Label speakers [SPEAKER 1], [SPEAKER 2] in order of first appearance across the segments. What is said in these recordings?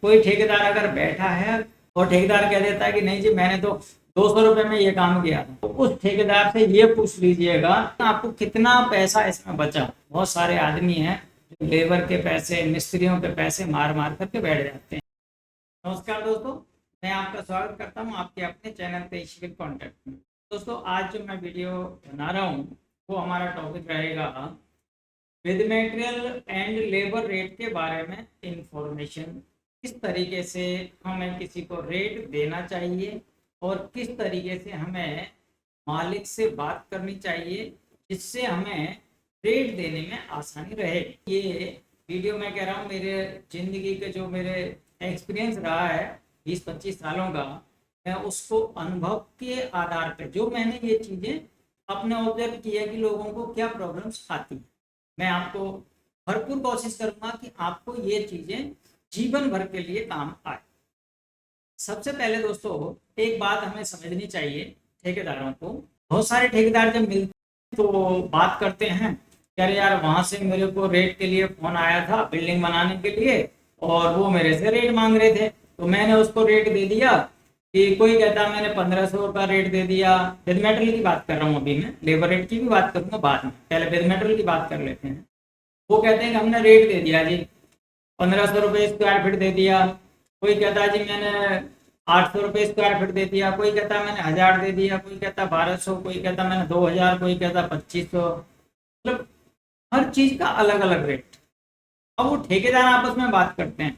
[SPEAKER 1] कोई ठेकेदार अगर बैठा है और ठेकेदार कह देता है कि नहीं जी मैंने तो 200 रुपये में ये काम किया था, तो उस ठेकेदार से ये पूछ लीजिएगा आपको कितना पैसा इसमें बचा। बहुत सारे आदमी हैं जो लेबर के पैसे, मिस्त्रियों के पैसे मार मार करके बैठ जाते हैं। नमस्कार दोस्तों, मैं आपका स्वागत करता हूं आपके अपने चैनल पे सिविल कॉन्ट्रैक्ट में। दोस्तों आज जो मैं वीडियो बना रहा हूं वो हमारा टॉपिक रहेगा with material and labour rate के बारे में इंफॉर्मेशन। किस तरीके से हमें किसी को रेट देना चाहिए और किस तरीके से हमें मालिक से बात करनी चाहिए जिससे हमें रेट देने में आसानी रहे। ये वीडियो मैं कह रहा हूँ मेरे ज़िंदगी के जो मेरे एक्सपीरियंस रहा है 20-25 सालों का, मैं उसको अनुभव के आधार पर जो मैंने ये चीज़ें अपने ऑब्जर्व किया कि लोगों को क्या प्रॉब्लम्स आती हैं, मैं आपको भरपूर कोशिश करूँगा कि आपको ये चीज़ें जीवन भर के लिए काम आए। सबसे पहले दोस्तों एक बात हमें समझनी चाहिए ठेकेदारों को। बहुत सारे ठेकेदार जब मिलते तो बात करते हैं यार यार वहाँ से मेरे को रेट के लिए फ़ोन आया था बिल्डिंग बनाने के लिए और वो मेरे से रेट मांग रहे थे, तो मैंने उसको रेट दे दिया कि कोई कहता मैंने 1500 का रेट दे दिया। विद मेटेरियल की बात कर रहा हूँ अभी, मैं लेबर रेट की भी बात करूँगा बाद में, पहले विद मेटेरियल की बात कर लेते हैं। वो कहते हैं कि हमने रेट दे दिया जी 1500 रुपये स्क्वायर फीट दे दिया। कोई कहता है जी मैंने 800 रुपये स्क्वायर फीट दे दिया, कोई कहता मैंने 1000 दे दिया, कोई कहता 1200, कोई कहता मैंने 2000, कोई कहता 2500। मतलब हर चीज़ का अलग अलग रेट। अब वो ठेकेदार आपस में बात करते हैं,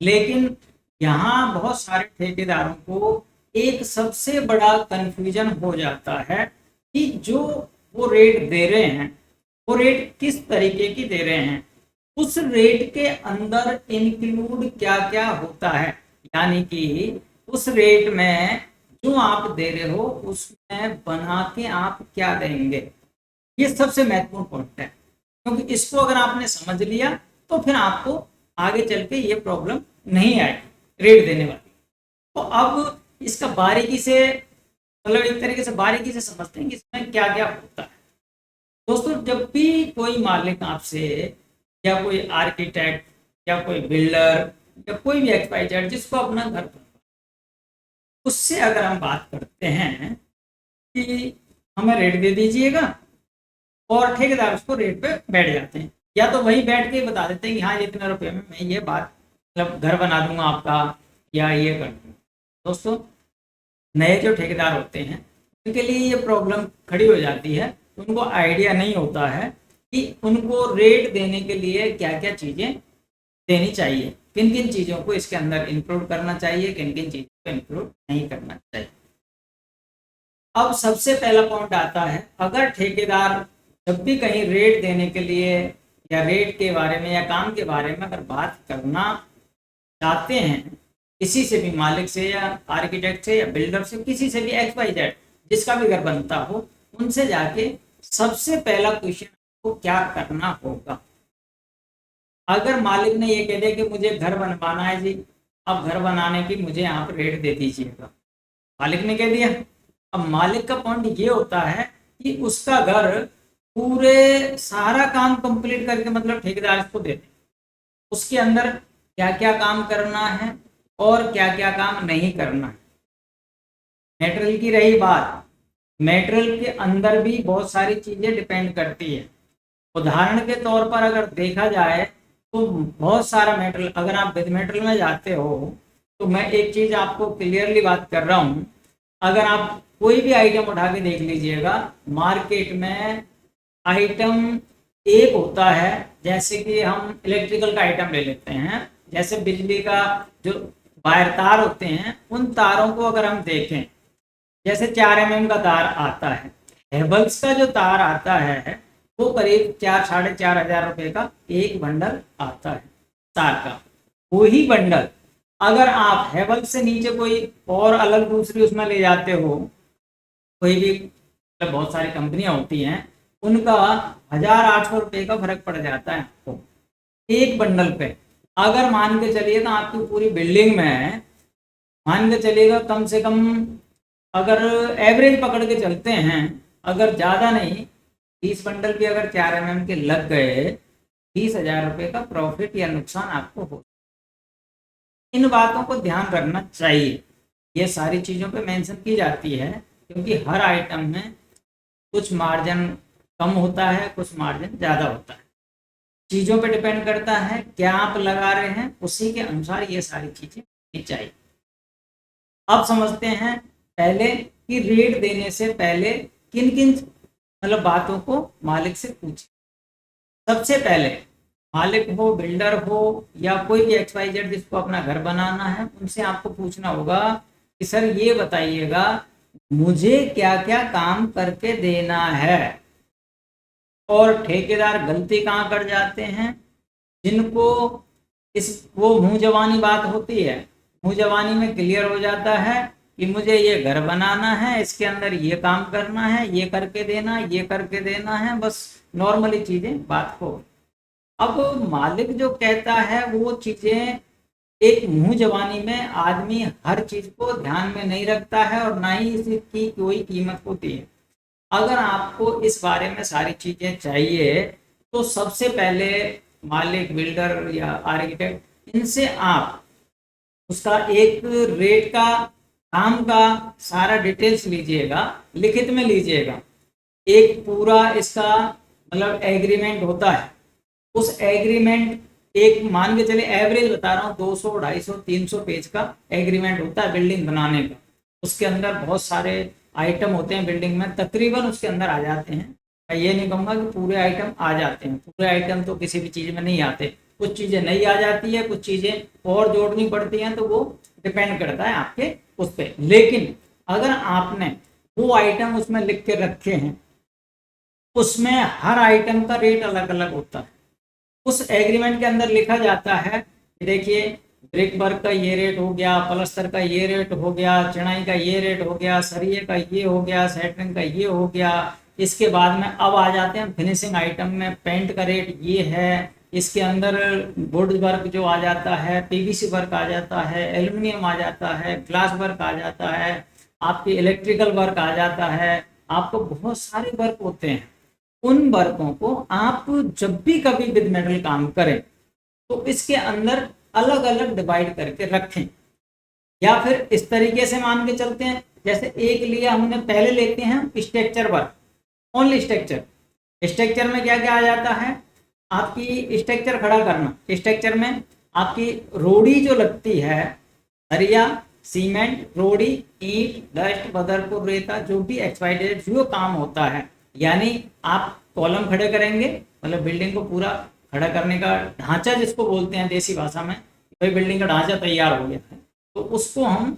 [SPEAKER 1] लेकिन यहाँ बहुत सारे ठेकेदारों को एक सबसे बड़ा कंफ्यूजन हो जाता है कि जो वो रेट दे रहे हैं वो रेट किस तरीके की दे रहे हैं, उस रेट के अंदर इंक्लूड क्या क्या होता है, यानी कि उस रेट में जो आप दे रहे हो उसमें बना के आप क्या देंगे। ये सबसे महत्वपूर्ण पॉइंट है, क्योंकि इसको अगर आपने समझ लिया तो फिर आपको आगे चल के ये प्रॉब्लम नहीं आएगी रेट देने वाली। तो अब इसका बारीकी से मतलब एक तरीके से बारीकी से समझते हैं कि इसमें क्या क्या होता है। दोस्तों जब भी कोई मालिक आपसे या कोई आर्किटेक्ट या कोई बिल्डर या कोई भी XYZ जिसको अपना घर बनवाना, उससे अगर हम बात करते हैं कि हमें रेट दे दीजिएगा और ठेकेदार उसको रेट पे बैठ जाते हैं, या तो वही बैठ के बता देते हैं कि हाँ इतने रुपए में मैं ये बात मतलब घर बना दूंगा आपका या ये कर दूंगा। दोस्तों नए जो ठेकेदार होते हैं उनके लिए ये प्रॉब्लम खड़ी हो जाती है, उनको आइडिया नहीं होता है कि उनको रेट देने के लिए क्या क्या चीज़ें देनी चाहिए, किन किन चीज़ों को इसके अंदर इंक्लूड करना चाहिए, किन किन चीज़ों को इंक्लूड नहीं करना चाहिए। अब सबसे पहला पॉइंट आता है, अगर ठेकेदार जब भी कहीं रेट देने के लिए या रेट के बारे में या काम के बारे में अगर बात करना चाहते हैं किसी से भी, मालिक से या आर्किटेक्ट से या बिल्डर से, किसी से भी XYZ जिसका भी घर बनता हो, उनसे जाके सबसे पहला क्वेश्चन को क्या करना होगा। अगर मालिक ने ये कह दिया कि मुझे घर बनवाना है जी, अब घर बनाने की मुझे आप रेट दे दीजिएगा, मालिक ने कह दिया। अब मालिक का पॉइंट ये होता है कि उसका घर पूरे सारा काम कंप्लीट करके मतलब ठेकेदार इसको दे दे, उसके अंदर क्या क्या काम करना है और क्या क्या काम नहीं करना है। मटेरियल की रही बात, मटेरियल के अंदर भी बहुत सारी चीज़ें डिपेंड करती है। उदाहरण के तौर पर अगर देखा जाए तो बहुत सारा मटेरियल, अगर आप विद मटेरियल में जाते हो तो मैं एक चीज़ आपको क्लियरली बात कर रहा हूँ, अगर आप कोई भी आइटम उठा के देख लीजिएगा मार्केट में, आइटम एक होता है, जैसे कि हम इलेक्ट्रिकल का आइटम ले लेते हैं, जैसे बिजली का जो वायर तार होते हैं उन तारों को अगर हम देखें, जैसे 4 mm का तार आता है, हेवल्स का जो तार आता है वो करीब 4-4,500 का एक बंडल आता है तार का। वही बंडल अगर आप हेवल्स से नीचे कोई और अलग दूसरी उसमें ले जाते हो, कोई भी मतलब बहुत सारी कंपनियां होती हैं, उनका 1,800 का फर्क पड़ जाता है आपको एक बंडल पे। अगर मान के चलिए तो आपकी पूरी बिल्डिंग में मान के चलिएगा कम से कम, अगर एवरेज पकड़ के चलते हैं, अगर ज़्यादा नहीं 20 बंडल भी अगर 4 mm के लग गए, 20,000 रुपये का प्रॉफिट या नुकसान आपको हो। इन बातों को ध्यान रखना चाहिए। ये सारी चीज़ों पे मेंशन की जाती है क्योंकि हर आइटम में कुछ मार्जिन कम होता है, कुछ मार्जिन ज़्यादा होता है। चीज़ों पे डिपेंड करता है क्या आप लगा रहे हैं, उसी के अनुसार ये सारी चीज़ें होनी चाहिए। अब समझते हैं पहले कि रेट देने से पहले किन किन मतलब बातों को मालिक से पूछें। सबसे पहले मालिक हो, बिल्डर हो या कोई भी XYZ जिसको अपना घर बनाना है, उनसे आपको पूछना होगा कि सर ये बताइएगा मुझे क्या क्या काम करके देना है। और ठेकेदार गलती कहाँ कर जाते हैं, जिनको वो मुंह जवानी बात होती है, मुंह जवानी में क्लियर हो जाता है कि मुझे ये घर बनाना है, इसके अंदर ये काम करना है, ये करके देना, ये करके देना है, बस नॉर्मली चीजें बात को। अब मालिक जो कहता है वो चीजें एक मुंह जवानी में आदमी हर चीज को ध्यान में नहीं रखता है और ना ही इसकी कोई कीमत होती है। अगर आपको इस बारे में सारी चीजें चाहिए तो सबसे पहले मालिक, बिल्डर या आर्किटेक्ट, इनसे आप उसका एक रेट का, काम का सारा डिटेल्स लीजिएगा, लिखित में लीजिएगा। एक पूरा इसका मतलब एग्रीमेंट होता है, उस एग्रीमेंट एक मान के चले एवरेज बता रहा हूँ 200, 250, 300 पेज का एग्रीमेंट होता है बिल्डिंग बनाने का। उसके अंदर बहुत सारे आइटम होते हैं बिल्डिंग में, तकरीबन उसके अंदर आ जाते हैं। मैं ये नहीं कहूँगा कि पूरे आइटम आ जाते हैं, पूरे आइटम तो किसी भी चीज़ में नहीं आते, कुछ चीज़ें नहीं आ जाती है, कुछ चीज़ें और जोड़नी पड़ती हैं, तो वो डिपेंड करता है आपके उस पर। लेकिन अगर आपने वो आइटम उसमें लिख के रखे हैं, उसमें हर आइटम का रेट अलग अलग होता है। उस एग्रीमेंट के अंदर लिखा जाता है कि देखिए ब्रिक वर्क का ये रेट हो गया, प्लस्तर का ये रेट हो गया, चिनाई का ये रेट हो गया, सरिये का ये हो गया, सेटरिंग का ये हो गया। इसके बाद में अब आ जाते हैं फिनिशिंग आइटम में, पेंट का रेट ये है, इसके अंदर वुड वर्क जो आ जाता है, PVC वर्क आ जाता है, एल्युमिनियम आ जाता है, ग्लास वर्क आ जाता है, आपकी इलेक्ट्रिकल वर्क आ जाता है, आपको बहुत सारे वर्क होते हैं। उन वर्कों को आप जब भी कभी विद मेटल काम करें तो इसके अंदर अलग अलग डिवाइड करके रखें। या फिर इस तरीके से मान के चलते हैं, जैसे एक लिया हमने, पहले लेते हैं structure work, only structure. Structure में क्या क्या आ जाता है, आपकी स्ट्रक्चर खड़ा करना, स्ट्रक्चर में आपकी रोड़ी जो लगती है, सरिया, सीमेंट, रोड़ी, ईंट, डस्ट, बदरपुर, रेता, जो भी XYZ जो काम होता है, यानी आप कॉलम खड़े करेंगे, मतलब बिल्डिंग को पूरा खड़ा करने का ढांचा जिसको बोलते हैं देसी भाषा में, भाई बिल्डिंग का ढांचा तैयार हो गया है, तो उसको हम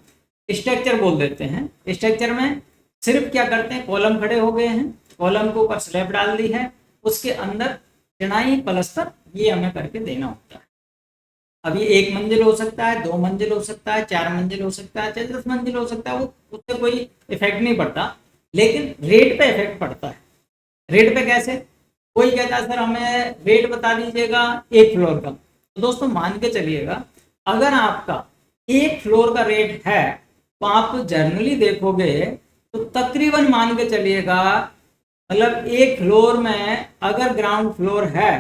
[SPEAKER 1] स्ट्रक्चर बोल देते हैं। स्ट्रक्चर में सिर्फ क्या करते हैं, कॉलम खड़े हो गए हैं, कॉलम के ऊपर स्लैब डाल दी है, उसके अंदर चिनाई, प्लस्तर ये हमें करके देना होता है। अब ये 1 मंजिल हो सकता है, 2 मंजिल हो सकता है, 4 मंजिल हो सकता है, चाहे 10 मंजिल हो सकता है, वो उससे कोई इफेक्ट नहीं पड़ता, लेकिन रेट पे इफेक्ट पड़ता है। रेट पे कैसे, कोई कहता है सर हमें रेट बता दीजिएगा 1 फ्लोर का, तो दोस्तों मान के चलिएगा अगर आपका 1 फ्लोर का रेट है तो आप जर्नली देखोगे तो तकरीबन मान के चलिएगा, मतलब 1 फ्लोर में अगर ग्राउंड फ्लोर है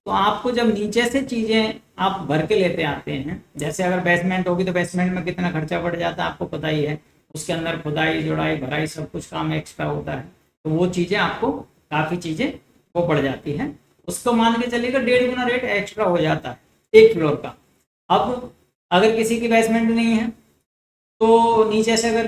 [SPEAKER 1] तो आपको जब नीचे से चीजें आप भर के लेते आते हैं, जैसे अगर बेसमेंट होगी तो बेसमेंट में कितना खर्चा पड़ जाता है आपको पता ही है, उसके अंदर खुदाई, जुड़ाई, भराई सब कुछ काम एक्स्ट्रा होता है, तो वो चीजें आपको काफी चीजें वो पड़ जाती हैं। उसको मान के चलिएगा 1.5 गुना रेट एक्स्ट्रा हो जाता है 1 फ्लोर का। अब अगर किसी की बेसमेंट नहीं है तो नीचे से अगर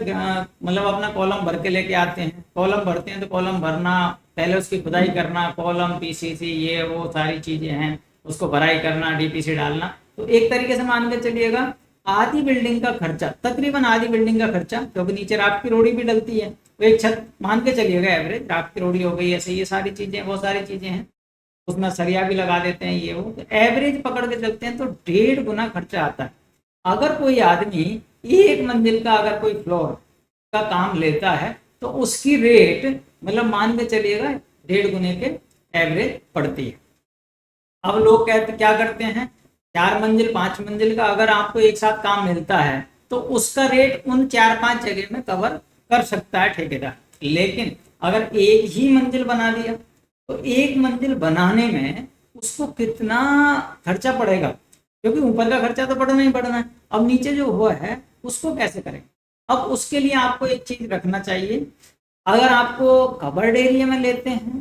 [SPEAKER 1] मतलब अपना कॉलम भर के लेके आते हैं, कॉलम भरते हैं तो कॉलम भरना, पहले उसकी खुदाई करना, कॉलम, PCC ये वो सारी चीजें हैं, उसको भराई करना, DPC डालना, तो एक तरीके से मान के चलिएगा आधी बिल्डिंग का खर्चा, तकरीबन आधी बिल्डिंग का खर्चा, क्योंकि नीचे राख की रोड़ी भी डलती है, तो एक छत मान के चलिएगा एवरेज, राख की रोड़ी हो गई, ऐसे ये सारी चीजें, बहुत सारी चीजें हैं, उसमें सरिया भी लगा देते हैं, ये वो, तो एवरेज पकड़ के चलते हैं तो 1.5 गुना खर्चा आता है। अगर कोई आदमी 1 मंजिल का अगर कोई फ्लोर का काम लेता है तो उसकी रेट मतलब मान के चलिएगा 1.5 गुने के एवरेज पड़ती है। अब लोग कहते क्या करते हैं, 4 मंजिल 5 मंजिल का अगर आपको एक साथ काम मिलता है तो उसका रेट उन 4-5 जगह में कवर कर सकता है ठेकेदार। लेकिन अगर एक ही मंजिल बना दिया तो 1 मंजिल बनाने में उसको कितना खर्चा पड़ेगा, क्योंकि ऊपर का खर्चा तो बढ़ना ही बढ़ना है। अब नीचे जो हुआ है उसको कैसे करें? अब उसके लिए आपको एक चीज रखना चाहिए, अगर आपको कवर्ड एरिया में लेते हैं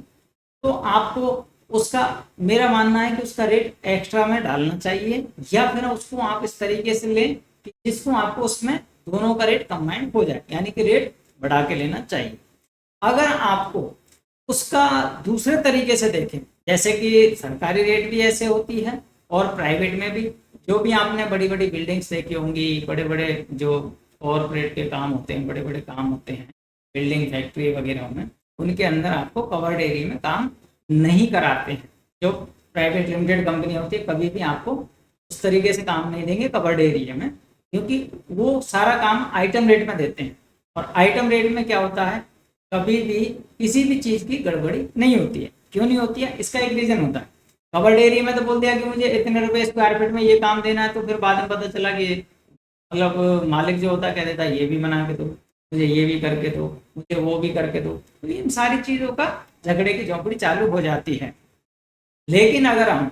[SPEAKER 1] तो आपको उसका, मेरा मानना है कि उसका रेट एक्स्ट्रा में डालना चाहिए, या फिर उसको आप इस तरीके से लें कि जिसको आपको उसमें दोनों का रेट कंबाइंड हो जाए, यानी कि रेट बढ़ा के लेना चाहिए। अगर आपको उसका दूसरे तरीके से देखें, जैसे कि सरकारी रेट भी ऐसे होती है और प्राइवेट में भी, जो भी आपने बड़ी बड़ी बिल्डिंग्स देखी होंगी, बड़े बड़े जो कॉरपोरेट के काम होते हैं, बड़े बड़े काम होते हैं बिल्डिंग फैक्ट्री वगैरह में, उनके अंदर आपको कवर्ड एरिया में काम नहीं कराते हैं। जो प्राइवेट लिमिटेड कंपनी होती है कभी भी आपको उस तरीके से काम नहीं देंगे कवर्ड एरिया में, क्योंकि वो सारा काम आइटम रेट में देते हैं। और आइटम रेट में क्या होता है, कभी भी किसी भी चीज़ की गड़बड़ी नहीं होती है। क्यों नहीं होती है? इसका एक रीज़न होता है। कवर्ड एरिया में तो बोल दिया कि मुझे इतने रुपए स्क्वायर फीट में ये काम देना है, तो फिर बाद में पता चला कि मतलब मालिक जो होता है कह देता है ये भी बना के दो, मुझे ये भी करके दो, मुझे वो भी करके दो, तो इन सारी चीज़ों का झगड़े की झोंपड़ी चालू हो जाती है। लेकिन अगर हम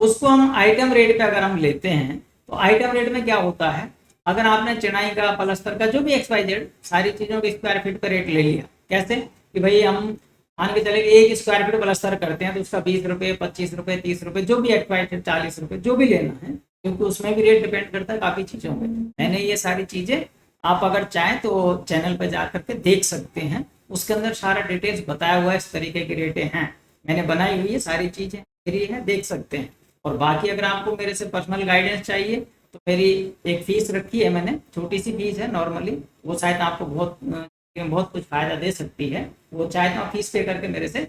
[SPEAKER 1] उसको हम आइटम रेट पे अगर हम लेते हैं, तो आइटम रेट में क्या होता है, अगर आपने चिनाई का, पलस्तर का, जो भी XYZ सारी चीज़ों के स्क्वायर फीट पर रेट ले लिया, कैसे कि भाई हम मान के चले कि 1 स्क्वायर फीट पलस्तर करते हैं तो उसका 20 रुपये, 25 रुपये, 30 रुपये, जो भी XYZ 40 रुपये, जो भी लेना है, क्योंकि उसमें भी रेट डिपेंड करता है काफ़ी चीज़ों पे। मैंने ये सारी चीज़ें, आप अगर चाहें तो चैनल पर जा करके देख सकते हैं, उसके अंदर सारा डिटेल्स बताया हुआ है, इस तरीके की रेटें हैं, मैंने बनाई हुई है, सारी चीज़ें फ्री है, देख सकते हैं। और बाकी अगर आपको मेरे से पर्सनल गाइडेंस चाहिए तो मेरी एक फ़ीस रखी है मैंने, छोटी सी फीस है नॉर्मली, वो शायद आपको बहुत कुछ फ़ायदा दे सकती है। वो चाहे तो आप फीस पे करके मेरे से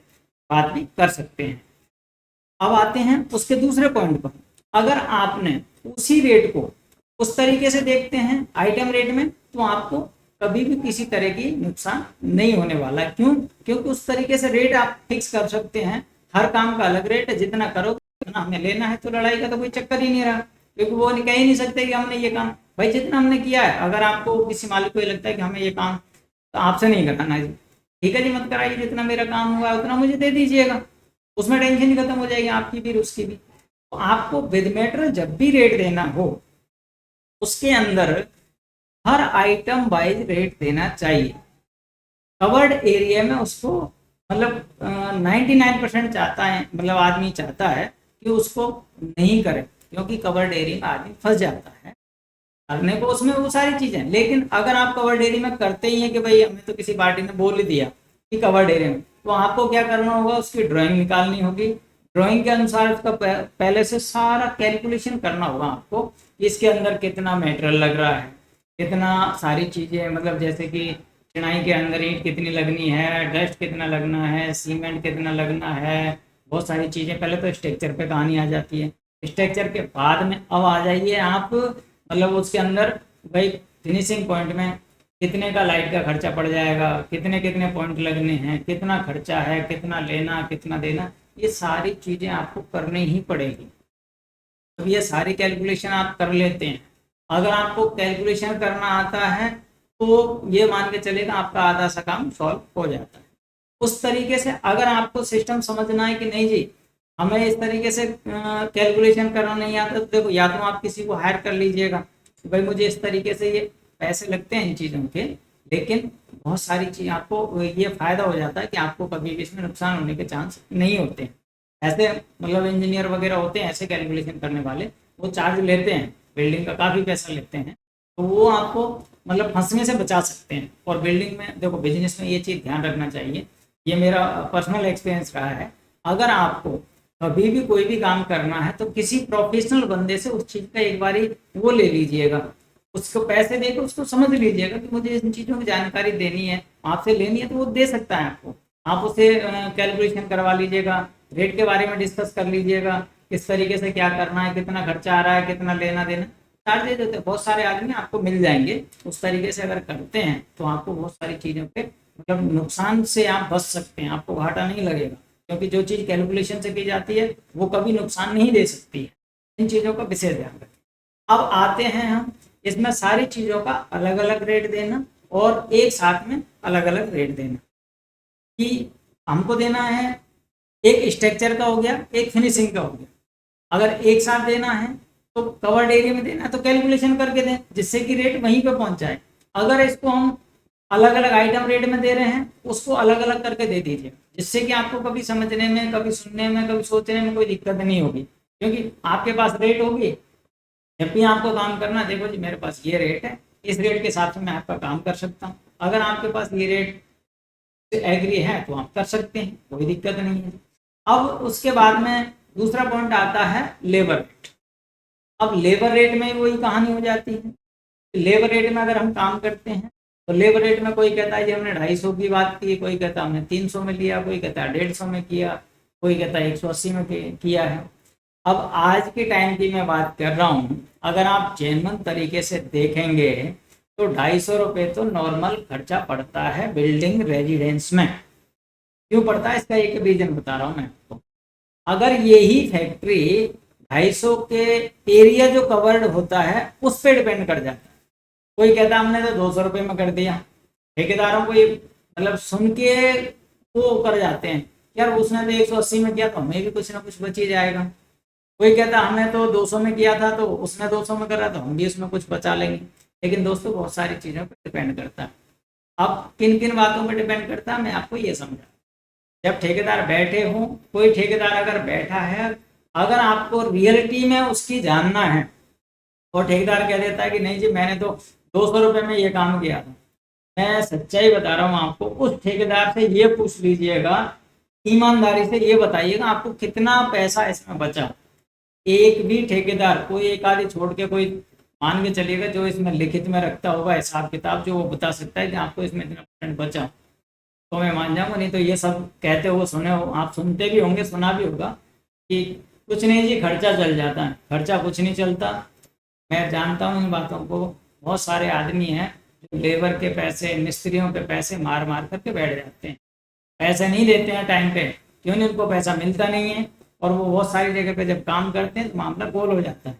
[SPEAKER 1] बात भी कर सकते हैं। अब आते हैं उसके दूसरे पॉइंट पर, अगर आपने उसी रेट को उस तरीके से देखते हैं आइटम रेट में, तो आपको कभी भी किसी तरह की नुकसान नहीं होने वाला। क्यों? क्योंकि उस तरीके से रेट आप फिक्स कर सकते हैं, हर काम का अलग रेट है, जितना करोगे उतना हमें लेना है, तो लड़ाई का तो कोई चक्कर ही नहीं रहा, क्योंकि वो कह ही नहीं सकते कि हमने ये काम, भाई जितना हमने किया है, अगर आपको किसी मालिक को ये लगता है कि हमें ये काम तो आपसे नहीं कराना जी, ठीक है जी, मत कराइए, जितना मेरा काम हुआ है उतना मुझे दे दीजिएगा, उसमें टेंशन ही खत्म हो जाएगी, आपकी भी उसकी भी। तो आपको विद मैटर जब भी रेट देना हो, उसके अंदर हर आइटम वाइज रेट देना चाहिए। कवर्ड एरिया में उसको मतलब 99% चाहता है, मतलब आदमी चाहता है कि उसको नहीं करे, क्योंकि कवर्ड एरिया में आदमी फंस जाता है करने को उसमें वो सारी चीज़ें। लेकिन अगर आप कवर्ड एरिया में करते ही हैं कि भाई हमें तो किसी पार्टी ने बोल ही दिया कि कवर्ड एरिया में, तो आपको क्या करना होगा, उसकी ड्राइंग निकालनी होगी, ड्राइंग के अनुसार उसका पहले से सारा कैलकुलेशन करना होगा आपको कि इसके अंदर कितना मटेरियल लग रहा है, कितना सारी चीज़ें, मतलब जैसे कि चिनाई के अंदर ईंट कितनी लगनी है, डस्ट कितना लगना है, सीमेंट कितना लगना है, बहुत सारी चीज़ें। पहले तो स्ट्रक्चर पे कहानी आ जाती है, स्ट्रक्चर के बाद में अब आ जाइए आप मतलब उसके अंदर भाई फिनिशिंग पॉइंट में कितने का लाइट का खर्चा पड़ जाएगा, कितने कितने पॉइंट लगने हैं, कितना खर्चा है, कितना लेना, कितना देना, ये सारी चीज़ें आपको करनी ही पड़ेगी। अब ये सारी कैलकुलेशन आप कर लेते हैं, अगर आपको कैलकुलेशन करना आता है तो ये मान के चलेगा आपका आधा सा काम सॉल्व हो जाता है। उस तरीके से अगर आपको सिस्टम समझना है कि नहीं जी हमें इस तरीके से कैलकुलेशन करना नहीं आता, तो देखो या तो आप किसी को हायर कर लीजिएगा कि भाई मुझे इस तरीके से ये पैसे लगते हैं इन चीज़ों के, लेकिन बहुत सारी चीज़ आपको ये फ़ायदा हो जाता है कि आपको कभी भी इसमें नुकसान होने के चांस नहीं होते हैं। ऐसे मतलब इंजीनियर वगैरह होते हैं ऐसे कैलकुलेशन करने वाले, वो चार्ज लेते हैं, बिल्डिंग का काफ़ी पैसा लेते हैं, तो वो आपको मतलब फंसने से बचा सकते हैं। और बिल्डिंग में देखो, बिजनेस में ये चीज़ ध्यान रखना चाहिए, ये मेरा पर्सनल एक्सपीरियंस रहा है, अगर आपको कभी भी कोई भी काम करना है तो किसी प्रोफेशनल बंदे से उस चीज़ का एक बारी वो ले लीजिएगा, उसको पैसे देकर उसको समझ लीजिएगा कि मुझे इन चीज़ों की जानकारी देनी है, आपसे लेनी है, तो वो दे सकता है आपको। आप उसे कैलकुलेशन करवा लीजिएगा, रेट के बारे में डिस्कस कर लीजिएगा, किस तरीके से क्या करना है, कितना खर्चा आ रहा है, कितना लेना देना, चार्जेज होते हैं, बहुत सारे आदमी आपको मिल जाएंगे। उस तरीके से अगर करते हैं तो आपको बहुत सारी चीज़ों पे मतलब नुकसान से आप बच सकते हैं, आपको घाटा नहीं लगेगा, क्योंकि जो चीज़ कैलकुलेशन से की जाती है वो कभी नुकसान नहीं दे सकती है। इन चीज़ों का विशेष ध्यान रखें। अब आते हैं हम इसमें सारी चीज़ों का अलग अलग रेट देना और एक साथ में अलग अलग रेट देना, कि हमको देना है एक स्ट्रक्चर का हो गया, एक फिनिशिंग का हो गया। अगर एक साथ देना है तो कवर्ड एरिया में देना तो कैलकुलेशन करके दें जिससे कि रेट वहीं पे पहुंच जाए। अगर इसको हम अलग अलग आइटम रेट में दे रहे हैं उसको अलग अलग करके दे दीजिए, जिससे कि आपको कभी समझने में, कभी सुनने में, कभी सोचने में कोई दिक्कत नहीं होगी, क्योंकि आपके पास रेट होगी। जब भी आपको काम करना, देखो जी मेरे पास ये रेट है, इस रेट के हिसाब से मैं आपका काम कर सकता हूँ। अगर आपके पास ये रेट एग्री है तो आप कर सकते हैं, कोई दिक्कत नहीं है। अब उसके बाद में दूसरा पॉइंट आता है लेबर रेट। अब लेबर रेट में वही कहानी हो जाती है। लेबर रेट में अगर हम काम करते हैं तो लेबर रेट में कोई कहता है जी हमने 250 की बात की, कोई कहता है हमने 300 में लिया, कोई कहता है 150 में किया, कोई कहता है 180 में किया है। अब आज के टाइम की मैं बात कर रहा हूँ, अगर आप जेन्युइन तरीके से देखेंगे तो 250 रुपये तो नॉर्मल खर्चा पड़ता है बिल्डिंग रेजिडेंस में। क्यों पड़ता है इसका एक रीजन बता रहा हूँ मैं आपको। अगर यही फैक्ट्री 250 के एरिया जो कवर्ड होता है उस पर डिपेंड कर जाता है। कोई कहता हमने तो 200 रुपये में कर दिया, ठेकेदारों को ये मतलब सुन के वो कर जाते हैं यार उसने तो 180 में किया तो हमें भी कुछ ना कुछ बच ही जाएगा। कोई कहता हमने तो 200 में किया था तो उसने 200 में करा तो हम भी उसमें कुछ बचा लेंगे। लेकिन दोस्तों बहुत सारी चीज़ों पर डिपेंड करता है। अब किन किन बातों पर डिपेंड करता है मैं आपको ये समझा। जब ठेकेदार बैठे हों, कोई ठेकेदार अगर बैठा है, अगर आपको रियलिटी में उसकी जानना है और ठेकेदार कह देता है कि नहीं जी मैंने तो 200 रुपये में ये काम किया था, मैं सच्चाई बता रहा हूँ आपको, उस ठेकेदार से ये पूछ लीजिएगा, ईमानदारी से ये बताइएगा आपको कितना पैसा इसमें बचा। एक भी ठेकेदार, कोई एक आदि छोड़ के, कोई मान के चलिएगा जो इसमें लिखित में रखता होगा हिसाब किताब, जो वो बता सकता है कि आपको इसमें इतना % बचा, तो मैं मान जाऊंगा। नहीं तो ये सब कहते हो सुने हो, आप सुनते भी होंगे, सुना भी होगा कि कुछ नहीं जी खर्चा चल जाता है। खर्चा कुछ नहीं चलता, मैं जानता हूँ इन बातों को। बहुत सारे आदमी हैं जो लेबर के पैसे, मिस्त्रियों के पैसे मार मार करके बैठ जाते हैं, पैसे नहीं देते हैं टाइम पे, क्यों नहीं, उनको पैसा मिलता नहीं है। और वो बहुत सारी जगह पे जब काम करते हैं तो मामला गोल हो जाता है।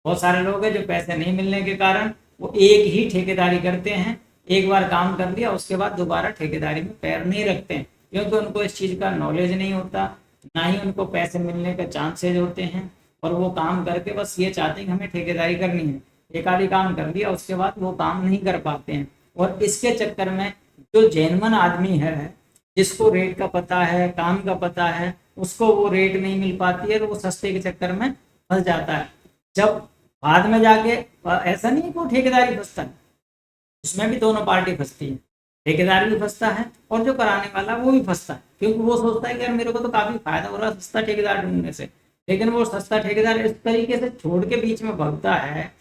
[SPEAKER 1] बहुत सारे लोग हैं जो पैसे नहीं मिलने के कारण वो एक ही ठेकेदारी करते हैं, एक बार काम कर लिया उसके बाद दोबारा ठेकेदारी में पैर नहीं रखते हैं, क्योंकि उनको इस चीज़ का नॉलेज नहीं होता, ना ही उनको पैसे मिलने के चांसेज होते हैं। और वो काम करके बस ये चाहते हैं कि हमें ठेकेदारी करनी है, एक आधी काम कर दिया उसके बाद वो काम नहीं कर पाते हैं। और इसके चक्कर में जो जेन्युइन आदमी है, जिसको रेट का पता है, काम का पता है, उसको वो रेट नहीं मिल पाती है तो वो सस्ते के चक्कर में फंस जाता है। जब बाद में जाके, ऐसा नहीं है कि वो ठेकेदारी फंसता है, उसमें भी दोनों पार्टी फंसती है, ठेकेदार भी फंसता है और जो कराने वाला वो भी फंसता है, क्योंकि वो सोचता है कि यार मेरे को तो काफी फायदा हो रहा है सस्ता ठेकेदार ढूंढने से। लेकिन वो सस्ता ठेकेदार इस तरीके से छोड़ के बीच में भागता है।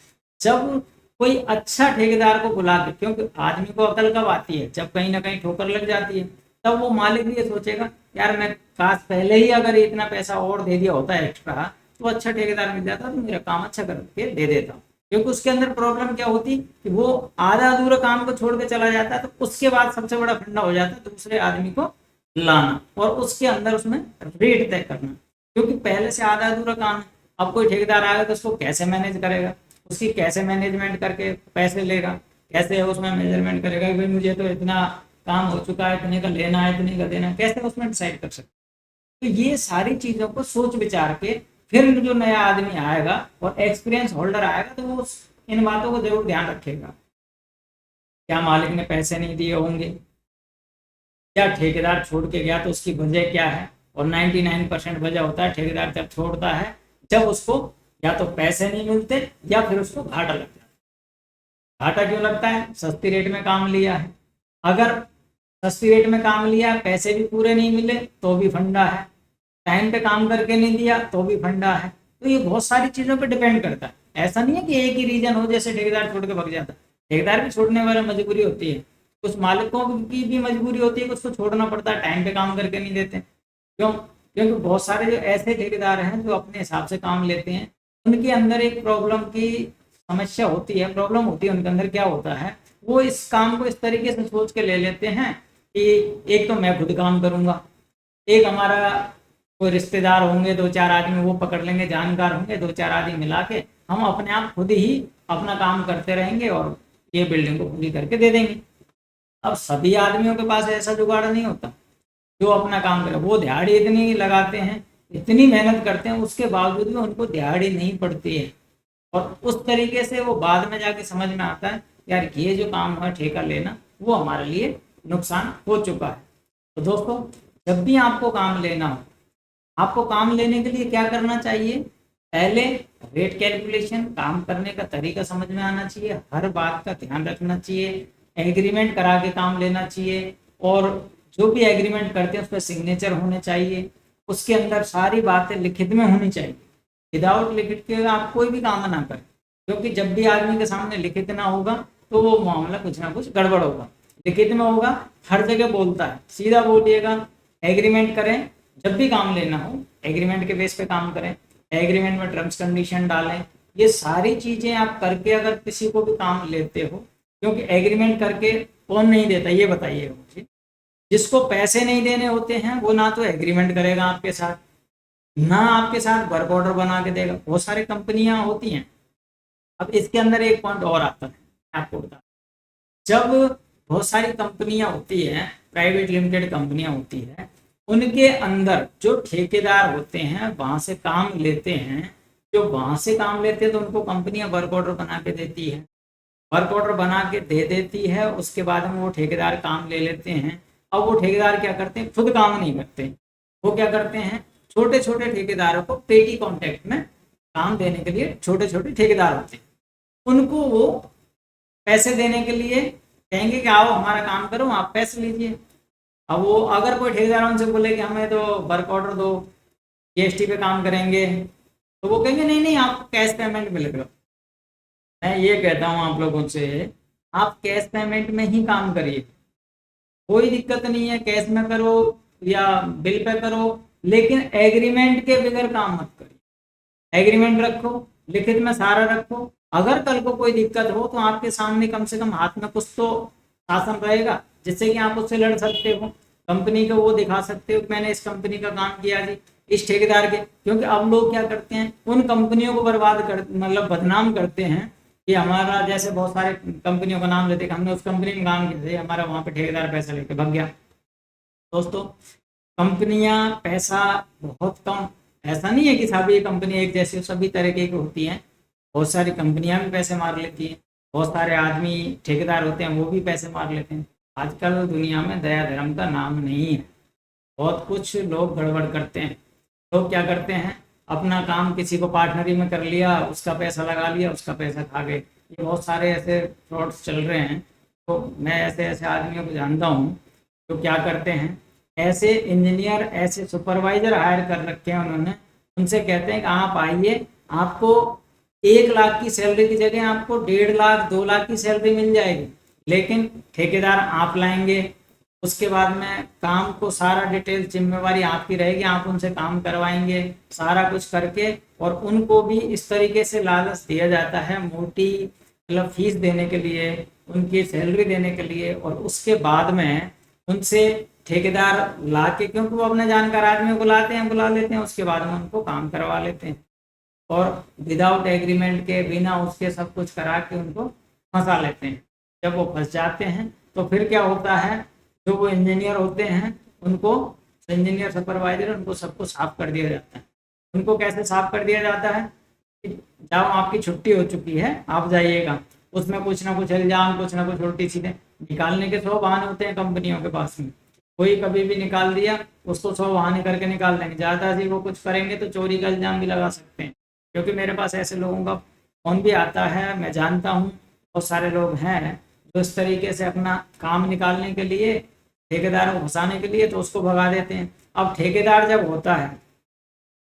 [SPEAKER 1] जब कोई अच्छा ठेकेदार को बुला के, क्योंकि आदमी को अकल कब आती है, जब कहीं ना कहीं ठोकर लग जाती है, तब वो मालिक भी ये सोचेगा यार मैं काश पहले ही अगर इतना पैसा और दे दिया होता है एक्स्ट्रा, तो अच्छा ठेकेदार मिल जाता तो मेरा काम अच्छा करके दे देता। क्योंकि उसके अंदर प्रॉब्लम क्या होती कि वो आधा अधूरा काम को छोड़ के चला जाता है, तो उसके बाद सबसे बड़ा फंडा हो जाता है दूसरे आदमी को लाना और उसके अंदर उसमें रेट तय करना, क्योंकि पहले से आधा अधूरा काम है। अब कोई ठेकेदार आएगा तो उसको कैसे मैनेज करेगा, उसकी कैसे मैनेजमेंट करके पैसे लेगा, कैसे उसमें मेजरमेंट करेगा कि भाई मुझे तो इतना काम हो चुका है, इतने का लेना है, इतने का देना है, कैसे उसमें डिसाइड कर सकते। तो ये सारी चीज़ों को सोच विचार के फिर जो नया आदमी आएगा और एक्सपीरियंस होल्डर आएगा तो वो इन बातों को जरूर ध्यान रखेगा। क्या मालिक ने पैसे नहीं दिए होंगे, क्या ठेकेदार छोड़ के गया तो उसकी वजह क्या है। और 99% वजह होता है ठेकेदार जब छोड़ता है, जब उसको या तो पैसे नहीं मिलते या फिर उसको घाटा लग जाता है। घाटा क्यों लगता है, सस्ती रेट में काम लिया है। अगर सस्ती रेट में काम लिया, पैसे भी पूरे नहीं मिले तो भी फंडा है, टाइम पे काम करके नहीं दिया तो भी फंडा है। तो ये बहुत सारी चीज़ों पे डिपेंड करता है। ऐसा नहीं है कि एक ही रीजन हो जैसे ठेकेदार छोड़ के भाग जाता है, ठेकेदार भी छोड़ने वाला मजबूरी होती है, कुछ मालिकों की भी मजबूरी होती है, कुछ को छोड़ना पड़ता है, टाइम पे काम करके नहीं देते। क्यों, क्योंकि बहुत सारे जो ऐसे ठेकेदार हैं जो अपने हिसाब से काम लेते हैं, उनके अंदर एक प्रॉब्लम की समस्या होती है, प्रॉब्लम होती है उनके अंदर। क्या होता है, वो इस काम को इस तरीके से सोच के ले लेते हैं कि एक तो मैं खुद काम करूंगा, एक हमारा कोई रिश्तेदार होंगे, 2-4 आदमी वो पकड़ लेंगे, जानकार होंगे, 2-4 आदमी मिला के हम अपने आप खुद ही अपना काम करते रहेंगे और ये बिल्डिंग को पूरी करके दे देंगे। अब सभी आदमियों के पास ऐसा जुगाड़ नहीं होता जो अपना काम करे। वो दिहाड़ी इतनी लगाते हैं, इतनी मेहनत करते हैं, उसके बावजूद भी उनको दिहाड़ी नहीं पड़ती है। और उस तरीके से वो बाद में जाके समझ में आता है यार ये जो काम है ठेका लेना वो हमारे लिए नुकसान हो चुका है। तो दोस्तों, जब भी आपको काम लेना हो, आपको काम लेने के लिए क्या करना चाहिए? पहले रेट कैलकुलेशन, काम करने का तरीका समझ में आना चाहिए, हर बात का ध्यान रखना चाहिए, एग्रीमेंट करा के काम लेना चाहिए, और जो भी एग्रीमेंट करते हैं उस पर सिग्नेचर होने चाहिए, उसके अंदर सारी बातें लिखित में होनी चाहिए। विदाउट लिखित के आप कोई भी काम ना करें, क्योंकि जब भी आदमी के सामने लिखित ना होगा तो वो मामला कुछ ना कुछ गड़बड़ होगा। लिखित में होगा, हर जगह बोलता है, सीधा बोलिएगा, एग्रीमेंट करें, जब भी काम लेना हो एग्रीमेंट के बेस पे काम करें, एग्रीमेंट में टर्म्स कंडीशन डालें। ये सारी चीजें आप करके अगर किसी को भी काम लेते हो, क्योंकि एग्रीमेंट करके कौन नहीं देता ये बताइए मुझे? जिसको पैसे नहीं देने होते हैं वो ना तो एग्रीमेंट करेगा आपके साथ, ना आपके साथ वर्क ऑर्डर बना के देगा। बहुत सारी कंपनियां होती हैं। अब इसके अंदर एक पॉइंट और आता है, आपको बता, जब बहुत सारी कंपनियां होती हैं, प्राइवेट लिमिटेड कंपनियां होती है, उनके अंदर जो ठेकेदार होते हैं वहां से काम लेते हैं, जो वहां से काम लेते हैं तो उनको कंपनियां वर्क ऑर्डर बना के देती है, वर्क ऑर्डर बना के दे देती है। उसके बाद में वो ठेकेदार काम ले लेते हैं। अब वो ठेकेदार क्या करते हैं? खुद काम नहीं करते, वो क्या करते हैं? छोटे छोटे ठेकेदारों को पेटी कॉन्ट्रैक्ट में काम देने के लिए छोटे छोटे ठेकेदार होते हैं, उनको वो पैसे देने के लिए कहेंगे कि आओ हमारा काम करो, आप पैसे लीजिए। अब वो अगर कोई ठेकेदार उनसे बोले कि हमें तो वर्क ऑर्डर दो, जीएसटी पे काम करेंगे, तो वो कहेंगे नहीं नहीं आपको कैश पेमेंट मिलेगा। मैं ये कहता हूँ आप लोगों से, आप कैश पेमेंट में ही काम करिए, कोई दिक्कत नहीं है, कैश में करो या बिल पे करो, लेकिन एग्रीमेंट के बगैर काम मत करिए। एग्रीमेंट रखो, लिखित में सारा रखो, अगर कल को कोई दिक्कत हो तो आपके सामने कम से कम हाथ में कुछ तो शासन रहेगा जिससे कि आप उससे लड़ सकते हो, कंपनी को वो दिखा सकते हो मैंने इस कंपनी का काम किया जी, इस ठेकेदार के। क्योंकि अब लोग क्या करते हैं, उन कंपनियों को बर्बाद कर, मतलब बदनाम करते हैं कि हमारा, जैसे बहुत सारे कंपनियों का नाम लेते हैं, हमने उस कंपनी में काम किया था, हमारा वहाँ पे ठेकेदार पैसा लेके भाग गया। दोस्तों, कंपनियां पैसा बहुत कम, ऐसा नहीं है कि सभी कंपनी एक जैसी, सभी तरह की होती हैं, बहुत सारी कंपनियां भी पैसे मार लेती हैं, बहुत सारे आदमी ठेकेदार होते हैं वो भी पैसे मार लेते हैं। आजकल दुनिया में दया धर्म का नाम नहीं है, बहुत कुछ लोग गड़बड़ करते हैं। लोग क्या करते हैं, अपना काम किसी को पार्टनरी में कर लिया, उसका पैसा लगा लिया, उसका पैसा खा गए। ये बहुत सारे ऐसे फ्रॉड्स चल रहे हैं। तो मैं ऐसे ऐसे आदमियों को जानता हूँ जो क्या करते हैं, ऐसे इंजीनियर, ऐसे सुपरवाइजर हायर कर रखे हैं उन्होंने, उनसे कहते हैं कि आप आइए, आपको 1 लाख की सैलरी की जगह आपको 1.5 लाख 2 लाख की सैलरी मिल जाएगी, लेकिन ठेकेदार आप लाएंगे, उसके बाद में काम को सारा डिटेल जिम्मेवारी आपकी रहेगी, आप उनसे काम करवाएंगे सारा कुछ करके, और उनको भी इस तरीके से लालच दिया जाता है, मोटी मतलब फीस देने के लिए, उनकी सैलरी देने के लिए, और उसके बाद में उनसे ठेकेदार ला के, क्योंकि वो अपने जानकार आदमी को बुला लेते हैं, उसके बाद में उनको काम करवा लेते हैं, और विदाउट एग्रीमेंट के, बिना उसके सब कुछ करा के उनको फंसा लेते हैं। जब वो फंस जाते हैं तो फिर क्या होता है, जो वो इंजीनियर होते हैं उनको, इंजीनियर सुपरवाइजर, उनको सबको साफ कर दिया जाता है। उनको कैसे साफ कर दिया जाता है कि जाओ आपकी छुट्टी हो चुकी है, आप जाइएगा। उसमें कुछ ना कुछ इल्जाम, कुछ ना कुछ उल्टी सीधे निकालने के 100 बहाने होते हैं कंपनियों के पास में। कोई कभी भी निकाल दिया, उसको 100 बहाने करके निकाल देंगे। ज़्यादा जी वो कुछ करेंगे तो चोरी का इल्जाम भी लगा सकते हैं, क्योंकि मेरे पास ऐसे लोगों का फोन भी आता है, मैं जानता हूँ बहुत सारे लोग हैं जो इस तरीके से अपना काम निकालने के लिए, ठेकेदार को फंसाने के लिए, तो उसको भगा देते हैं। अब ठेकेदार जब होता है,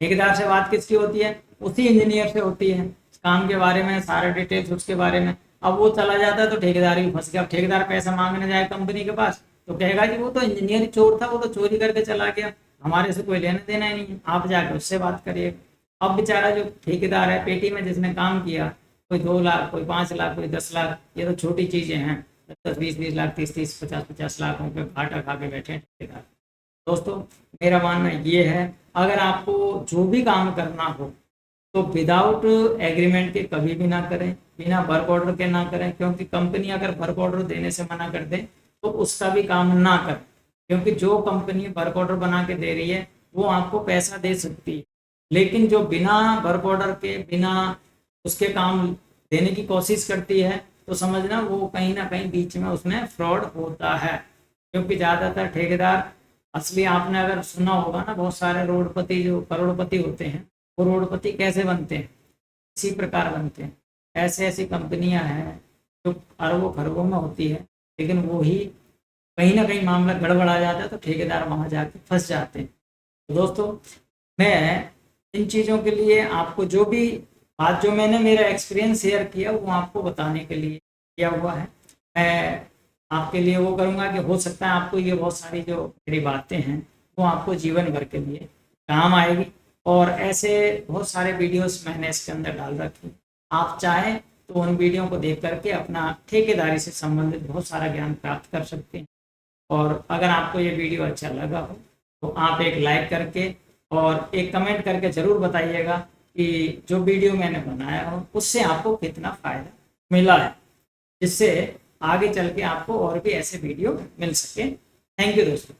[SPEAKER 1] ठेकेदार से बात किसकी होती है? उसी इंजीनियर से होती है, काम के बारे में सारे डिटेल्स उसके बारे में। अब वो चला जाता है तो ठेकेदार भी फंस गया। अब ठेकेदार पैसा मांगने जाए कंपनी के पास तो कहेगा जी वो तो इंजीनियर चोर था, वो तो चोरी करके चला गया, हमारे से कोई लेना देना ही नहीं है, आप जाकर उससे बात करिए। अब बेचारा जो ठेकेदार है, पेटी में जिसने काम किया, कोई 2 लाख, कोई 5 लाख, कोई 10 लाख, ये तो छोटी चीज़ें हैं, 10-20 लाख, 30-30, 50-50 लाख रुपये घाटा खा के बैठे ठेकेदार। दोस्तों, मेरा मानना ये है, अगर आपको जो भी काम करना हो तो विदाउट एग्रीमेंट के कभी भी ना करें, बिना वर्क ऑर्डर के ना करें, क्योंकि कंपनी अगर वर्क ऑर्डर देने से मना कर दे तो उसका भी काम ना करें, क्योंकि जो कंपनी वर्क ऑर्डर बना के दे रही है वो आपको पैसा दे सकती है, लेकिन जो बिना वर्क ऑर्डर के, बिना उसके काम देने की कोशिश करती है, तो समझना वो कहीं ना कहीं बीच में उसमें फ्रॉड होता है। क्योंकि ज़्यादातर ठेकेदार असली, आपने अगर सुना होगा ना, बहुत सारे रोडपति जो करोड़पति होते हैं, वो रोडपति कैसे बनते हैं, इसी प्रकार बनते हैं। ऐसे ऐसी कंपनियां हैं जो अरबों खरबों में होती है, लेकिन वो ही कहीं ना कहीं मामला गड़बड़ा जाता है, तो ठेकेदार वहां जाके फंस जाते हैं। तो दोस्तों, मैं इन चीज़ों के लिए आपको जो भी बात, जो मैंने मेरा एक्सपीरियंस शेयर किया, वो आपको बताने के लिए किया हुआ है। मैं आपके लिए वो करूँगा कि हो सकता है आपको ये बहुत सारी जो मेरी बातें हैं वो आपको जीवन भर के लिए काम आएगी। और ऐसे बहुत सारे वीडियोस मैंने इसके अंदर डाल रखे, आप चाहें तो उन वीडियो को देख करके अपना ठेकेदारी से संबंधित बहुत सारा ज्ञान प्राप्त कर सकते हैं। और अगर आपको ये वीडियो अच्छा लगा हो तो आप एक लाइक करके और एक कमेंट करके ज़रूर बताइएगा कि जो वीडियो मैंने बनाया हो उससे आपको कितना फ़ायदा मिला है, जिससे आगे चल के आपको और भी ऐसे वीडियो मिल सके। थैंक यू दोस्तों।